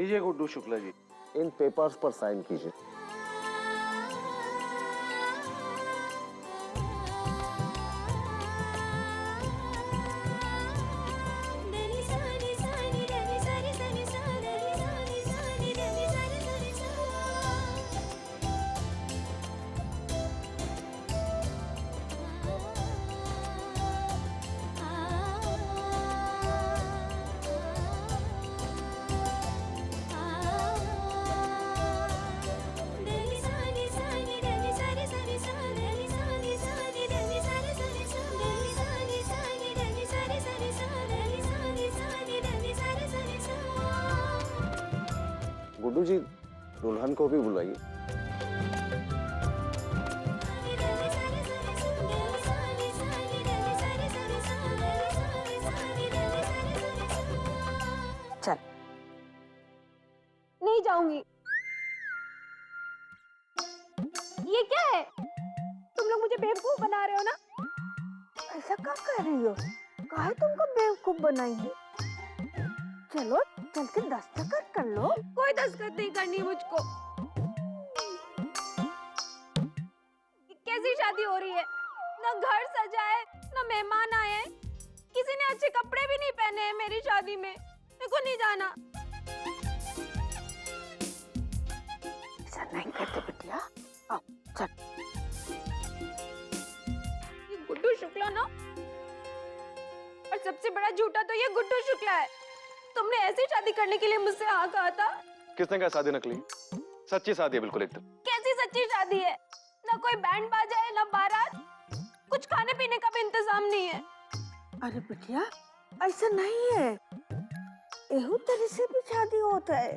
लीजिए गुड्डू शुक्ला जी, इन पेपर्स पर साइन कीजिए। गुड्डू जी, दुल्हन को भी बुलाइए। चल, नहीं जाऊंगी। ये क्या है? तुम लोग मुझे बेवकूफ बना रहे हो ना? ऐसा क्या कर रही हो? काहे तुमको बेवकूफ बनाएंगे? चलो चल के दस्तखत कर लो। कोई दस्तखत नहीं करनी मुझको। कैसी शादी हो रही है? ना घर सजा है, ना मेहमान आए हैं, किसी ने अच्छे कपड़े भी नहीं पहने हैं मेरी शादी में। मेरे को नहीं जाना। ऐसा नहीं करते बिटिया। आओ चल। ये गुड्डू शुक्ला ना, और सबसे बड़ा झूठा तो ये गुड्डू शुक्ला है। तुमने ऐसी शादी करने के लिए मुझसे हाँ कहा था। किसने कहा शादी नकली? सच्ची शादी है बिल्कुल एकदम। कैसी सच्ची शादी है? ना कोई बैंड बाजा है, ना बारात, कुछ खाने पीने का भी इंतजाम नहीं है। अरे बिटिया ऐसा नहीं है, एहू तरह से भी शादी होता है।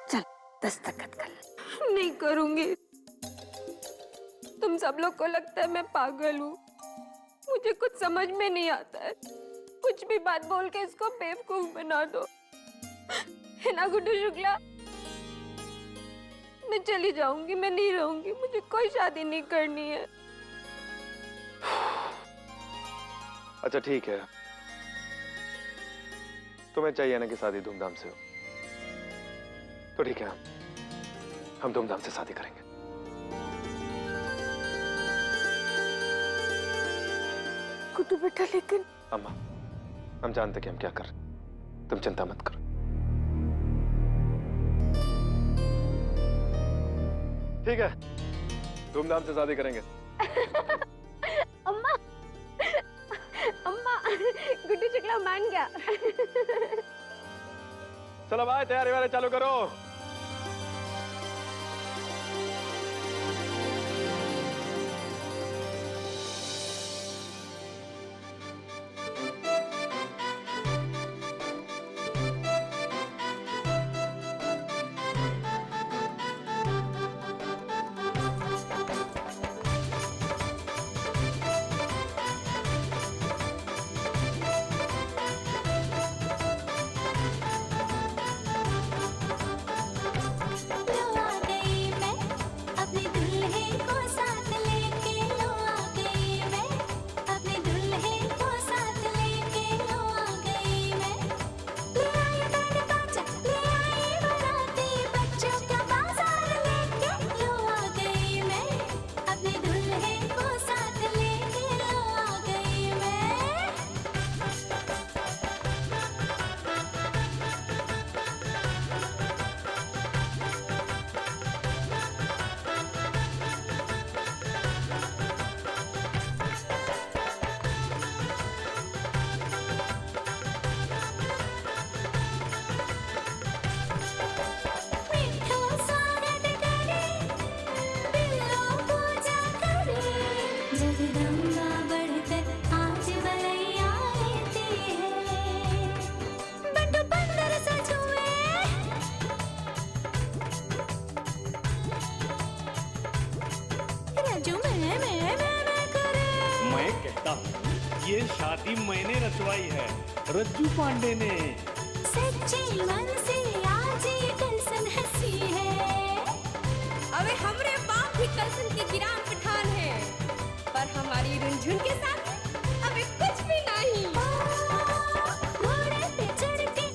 चल दस्तखत कर। नहीं करूंगी। तुम सब लोग को लगता है मैं पागल हूँ। मुझे कुछ समझ में नहीं आता है। कुछ भी बात बोल के इसको बेवकूफ बना दो, है ना गुड्डू शुक्ला? मैं चली जाऊंगी, मैं नहीं रहूंगी। मुझे कोई शादी नहीं करनी है। अच्छा ठीक है, तुम्हें चाहिए ना कि शादी धूमधाम से हो, तो ठीक है, हम धूमधाम से शादी करेंगे। गुड्डू बेटा लेकिन अम्मा, हम जानते कि हम क्या कर रहे हैं, तुम चिंता मत करो। ठीक है, धूमधाम से शादी करेंगे। अम्मा, अम्मा, गुड्डू शुक्ला मान गया। चलो भाई, तैयारी वाले चालू करो। ये शादी मैंने रचवाई है, रज्जू पांडे ने। सच्चे मन से आज ये कलसन हंसी है। अबे हमरे बाप भी कलसन के गिराम पठान है, पर हमारी रुनझुन के साथ अबे कुछ भी नहीं। घोड़े पे चढ़ के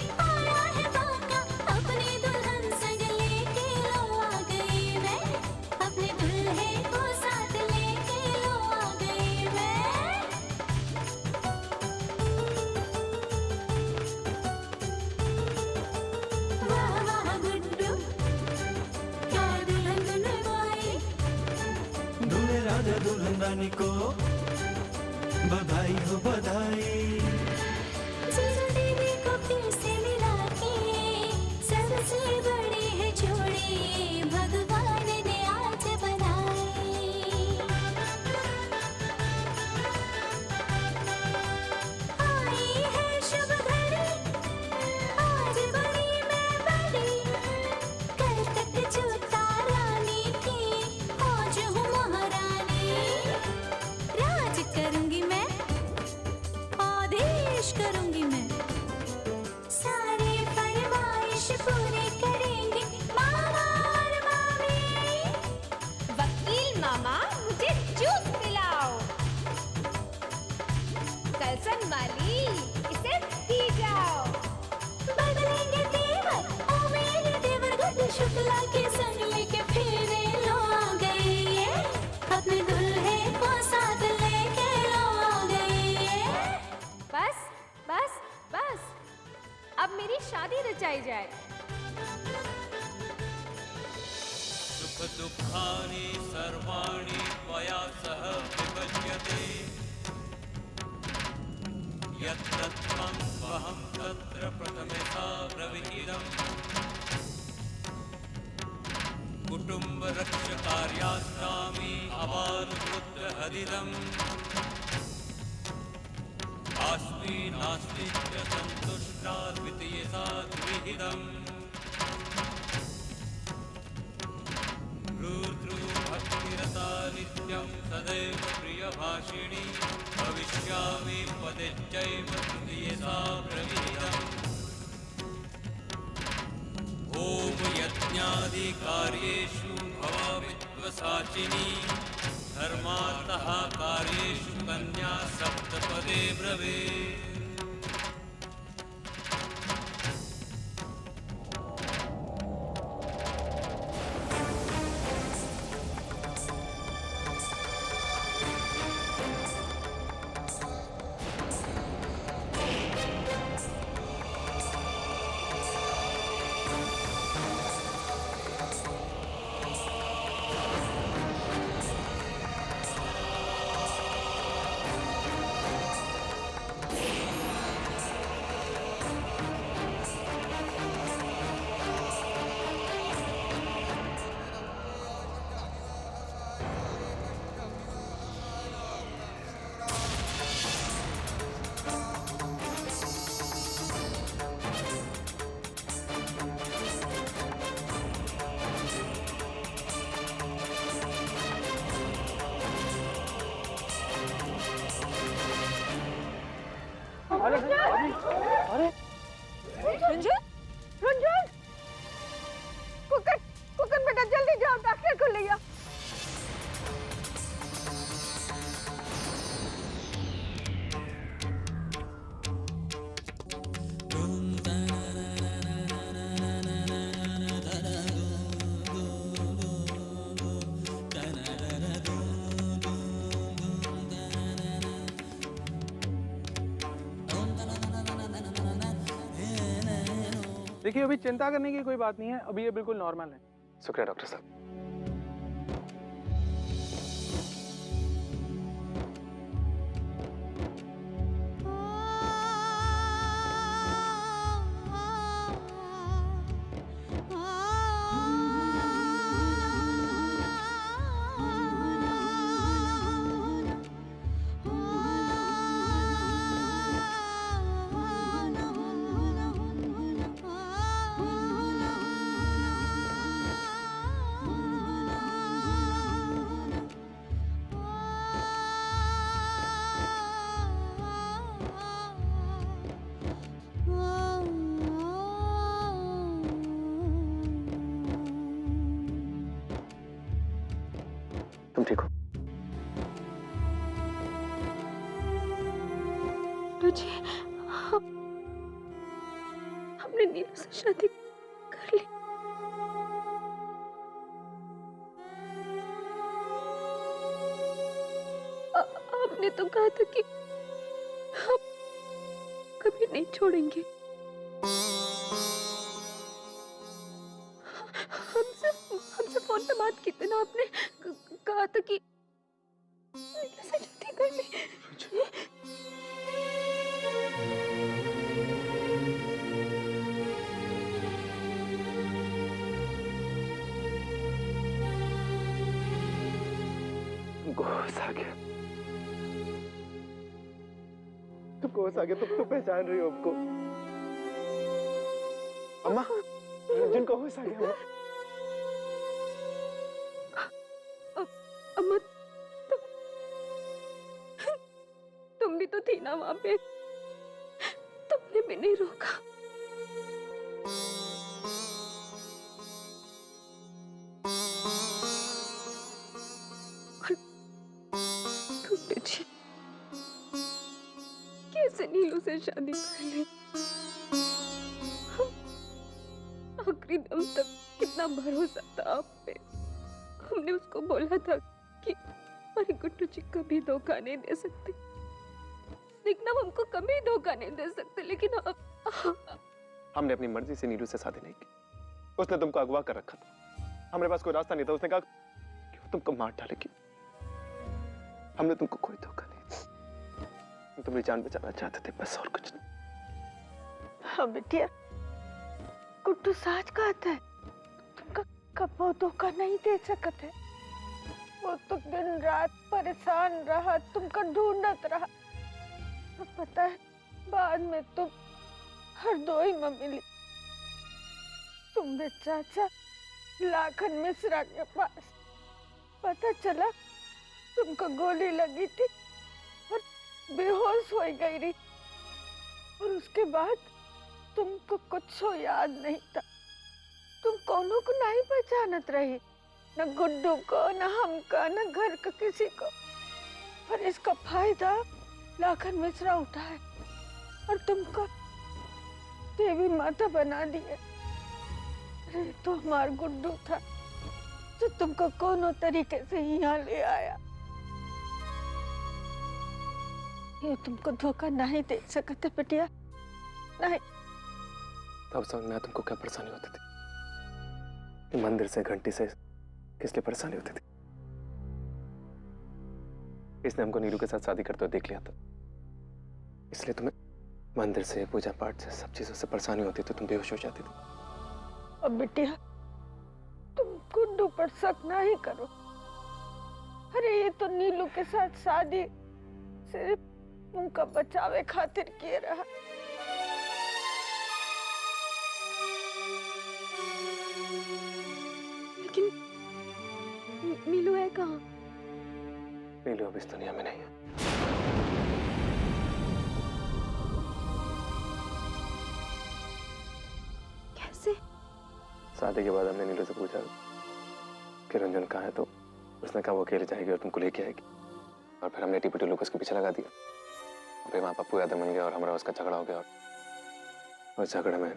दुल्हन रानी को बधाई हो बधाई। जीजा दीदी को फिर से मिला के सबसे बड़ी है जोड़ी भगवान ने आज बनाई। आई है शुभ घड़ी आज बड़ी मैं बड़ी कल तक जो तारानी थी आज हूँ महारानी। राज करूंगी मैं आदेश करूंगी मैं सारे फरमाइश पूरे करेंगे मामा और मामी। वकील मामा मुझे जूस पिलाओ। कलसन वाली इसे पी जाओ। बदलेंगे देवर ओ मेरे देवर गुड्डू शुक्ला के संग लेके फेरे लो आ गए ये अपने दुल्हे को साथ लेके लो आ गए ये। बस बस बस अब मेरी शादी रचाई जाए। सुख दुःखानि सर्वाणि त्वया सह विभज्यते यत्तत्त्वं वहं तत्र प्रथमतः ब्रवीमि। कुटुम्बरक्षकार्यास्तामि अवानुपुत्रहदिदम् अस्मि नास्ति च सन्तुष्टा द्वितीयसा द्विहितम्। भक्तिरता नित्यं सदैव प्रियभाषिणी भविष्यामि पदेच्चैव तृतीयसा ब्रवीमि। ॐ यज्ञादिकार्येषु भवामित्वसाचिनी धर्मार्थः कार्येषु कन्या सप्तपदे ब्रवीमि। रंजन रंजन कुकर कुकर बेटा जल्दी जाओ डॉक्टर को ले आओ। देखिए अभी चिंता करने की कोई बात नहीं है, अभी ये बिल्कुल नॉर्मल है। शुक्रिया डॉक्टर साहब। तुम ठीक हो? तुझे हमने नीलू से शादी कर ली। आपने तो कहा था कि हम कभी नहीं छोड़ेंगे। हमसे फोन पे बात की थी ना, आपने कहा था कि तुमको होश आ गया, तुम तो पहचान रही हो हमको। अम्मा, रंजन को होश आ गया। अम्मा, तुम भी तो थी ना वहां पे, तुमने भी नहीं रोका। गुड्डू जी कैसे नीलू से शादी कर ली? आखिरी दम तक कितना भरोसा था आप पे। हमने उसको बोला था कि हमारे गुड्डू जी कभी धोखा नहीं दे सकते, लेकिन अब हमको कभी धोखा नहीं दे सकते। लेकिन अब हमने अपनी मर्जी से नीलू से शादी नहीं की। उसने तुमको अगवा कर रखा था, हमारे पास कोई रास्ता नहीं था। उसने कहा कि वो तुमको मार डालेगी। हमने तुमको कोई धोखा नहीं दिया, हम तुम्हारी जान बचाना चाहते थे, बस और कुछ नहीं। हाँ बिटिया, गुड्डू सच कहता है, तुमका कबो धोखा नहीं दे सकते है। वो तो दिन रात परेशान रहा, तुमका ढूंढत रहा। तो पता है बाद में तुम हरदोई में मिली। तुम्हारे चाचा लाखन मिश्रा के पास पता चला तुमको गोली लगी थी और बेहोश हो गई रही, और उसके बाद तुमको कुछ याद नहीं था। तुम कौनों को नहीं पहचानत रही, न गुड्डू को, न हमका, न घर का किसी को। पर इसका फायदा लाखन मिश्रा उठाए और तुमको देवी माता बना दिए। अरे तो हमार गुड्डू था जो तुमको कोनो तरीके से यहाँ ले आया। ये तुमको धोखा नहीं दे सकते बेटिया, नहीं। तब समझ में आया तुमको क्या परेशानी होती थी, कि मंदिर से घंटी से किस लिए परेशानी होती थी। इसने हमको नीलू के साथ शादी करते हुए देख लिया था, इसलिए तुम्हें मंदिर से, पूजा पाठ से, सब चीजों से परेशानी होती थी, तुम बेहोश हो जाती थी। अब बिटिया तुम गुड्डू पर शक नहीं करो। अरे ये तो नीलू के साथ शादी सिर्फ उनका बचावे खातिर किए रहा। लेकिन नीलू है कहाँ? नीलू अब इस दुनिया में नहीं है। कैसे? शादी के बाद हमने नीलू से पूछा कि रंजन कहाँ है, तो उसने कहा वो अकेले जाएगी और तुमको लेके आएगी। और फिर हमने टीपी टुल्लू को उसके पीछे लगा दिया। फिर वहाँ पप्पू यादव बन गया और हमारा उसका झगड़ा हो गया, और झगड़े में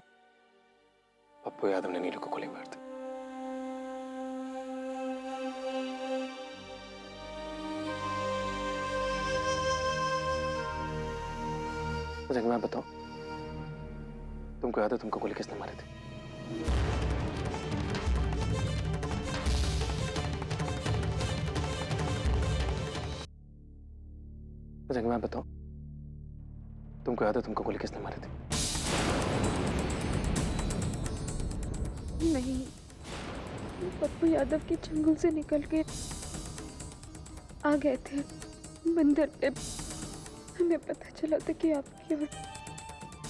पप्पू यादव ने नीलू को गोली मार दी। मुझे मैं बताऊं, तुमको याद है तुमको गोली किसने मारी थी? मुझे मैं बताऊं, तुमको याद है तुमको गोली किसने मारी थी? नहीं, पप्पू यादव के जंगल से निकल के आ गए थे मंदिर पे। हमें पता चला था कि आपकी और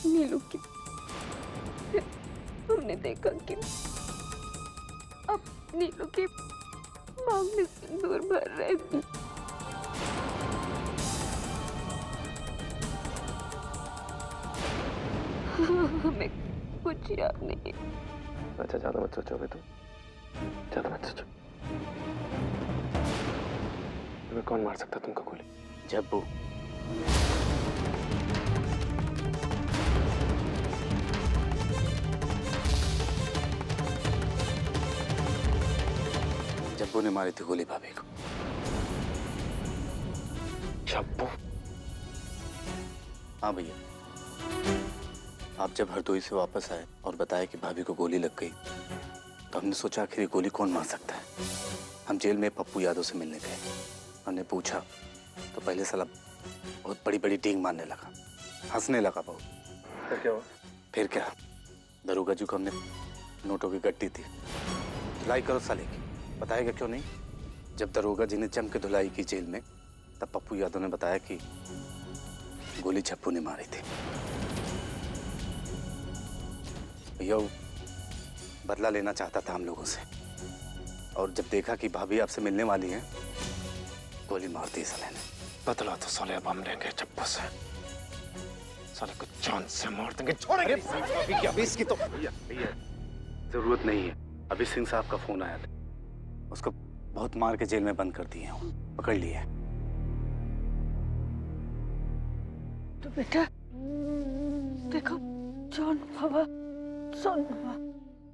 नीलू की, फिर हमने देखा कि अब नीलू की मांग में सिंदूर भर रहे थे। हमें कुछ याद नहीं। अच्छा ज्यादा मत सोचो तुम, ज्यादा मत सोचो। तुम्हें कौन मार सकता तुमको गोली? जब्बू। जब्बू ने मारी थी गोली भाभी को। जब्बू? हाँ भैया, आप जब हरदोई से वापस आए और बताया कि भाभी को गोली लग गई, तो हमने सोचा आखिर ये गोली कौन मार सकता है। हम जेल में पप्पू यादव से मिलने गए। हमने पूछा तो पहले साला बहुत बड़ी बड़ी डींग मारने लगा, हंसने लगा बहुत। फिर क्या हुआ? फिर क्या, दरोगा जी को हमने नोटों की गट्टी दी, धुलाई करो साले की। बताएगा क्यों नहीं? जब दरोगा जी ने जम के धुलाई की जेल में, तब पप्पू यादव ने बताया कि गोली छप्पू ने मारी थी। भैया वो बदला लेना चाहता था हम लोगों से, और जब देखा कि भाभी आपसे मिलने वाली है, गोली मार दी साले ने। बदला तो साले अब हम लेंगे छप्पू से। साले को जान से मार देंगे, छोड़ेंगे क्या? इसकी तो भैया जरूरत नहीं है। अभी सिंह साहब का फोन आया था, उसको बहुत मार के जेल में बंद कर दिए हैं, पकड़ लिए। तो बेटा देखो, जॉन बाबा सुन बाबा,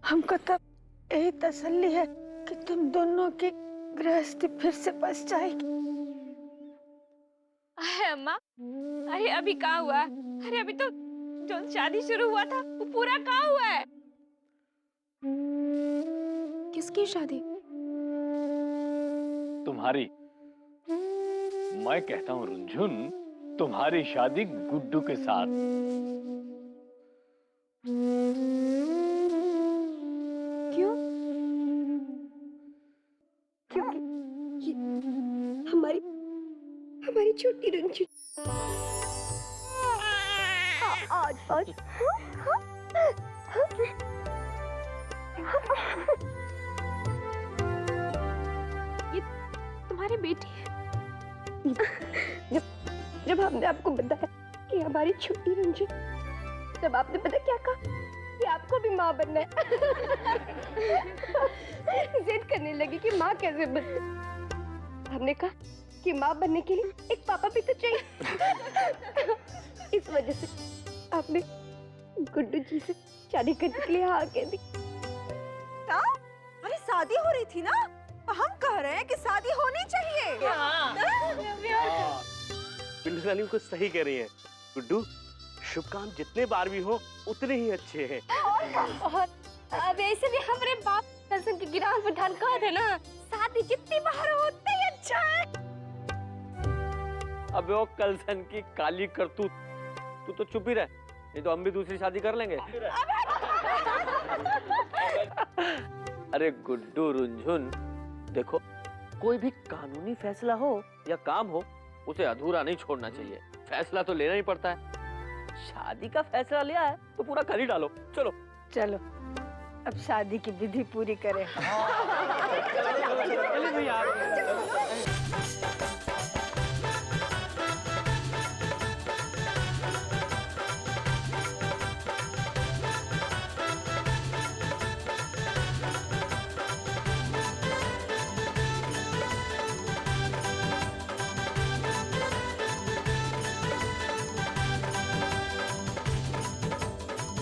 हमको तब यही तसल्ली है कि तुम दोनों की गृहस्थी फिर से बस जाएगी। अरे अम्मा, अरे अभी कहाँ हुआ? अरे अभी तो जो शादी शुरू हुआ था वो पूरा कहाँ हुआ है? किसकी शादी? तुम्हारी। मैं कहता हूँ रुंझुन, तुम्हारी शादी गुड्डू के साथ। क्यों? क्योंकि ये हमारी छोटी रंजू आज ये तुम्हारी बेटी है। जब हमने आपको बताया कि हमारी छोटी रंजू, तब आपने पता क्या कहा? कि आपको भी माँ बनना है। जिद करने लगी कि माँ कैसे बने। हमने कहा कि माँ बनने के लिए एक पापा भी तो चाहिए। इस वजह से आपने गुड्डू जी से शादी करने के लिए हाँ कह दी। अरे शादी हो रही थी ना, हम कह रहे हैं कि शादी होनी चाहिए। बिल्लू रानी को सही कह रही है। गुड्डू, शुभ काम जितने बार भी हो उतने ही अच्छे हैं। और अब ऐसे भी हमारे बाप कलसन के गिरान प्रधान कहा थे ना, शादी जितनी बार हो उतना ही अच्छा है। अब वो कलसन की काली करतूत, तू तो चुप ही रह, नहीं तो हम भी दूसरी शादी कर लेंगे। अरे गुड्डू रुंझुन, देखो कोई भी कानूनी फैसला हो या काम हो, उसे अधूरा नहीं छोड़ना चाहिए। फैसला तो लेना ही पड़ता है। शादी का फैसला लिया है तो पूरा कर ही डालो। चलो चलो अब शादी की विधि पूरी करें। चलिए भैया।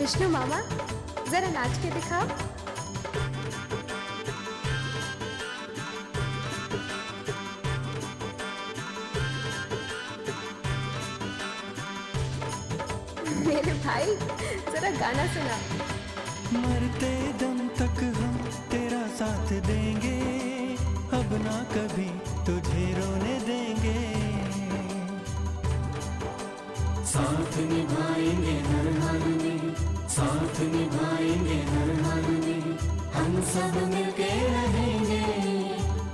विष्णु मामा, जरा नाच के दिखाओ। मेरे भाई, जरा गाना सुना। मरते दम तक हम तेरा साथ देंगे, अब ना कभी तुझे रोने देंगे। साथ निभाएंगे हर हाल में, साथ निभाएंगे हर हाल में। हम सब मिलके रहेंगे,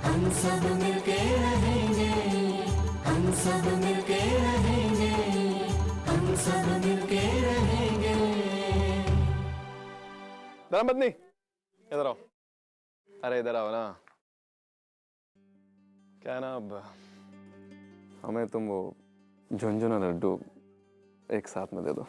हम सब मिलके रहेंगे, हम सब मिलके रहेंगे, हम सब मिलके रहेंगे। धर्मपत्नी, इधर आओ। अरे इधर आओ ना। क्या है ना, अब हमें तुम वो झुनझुन और लड्डू एक साथ में दे दो।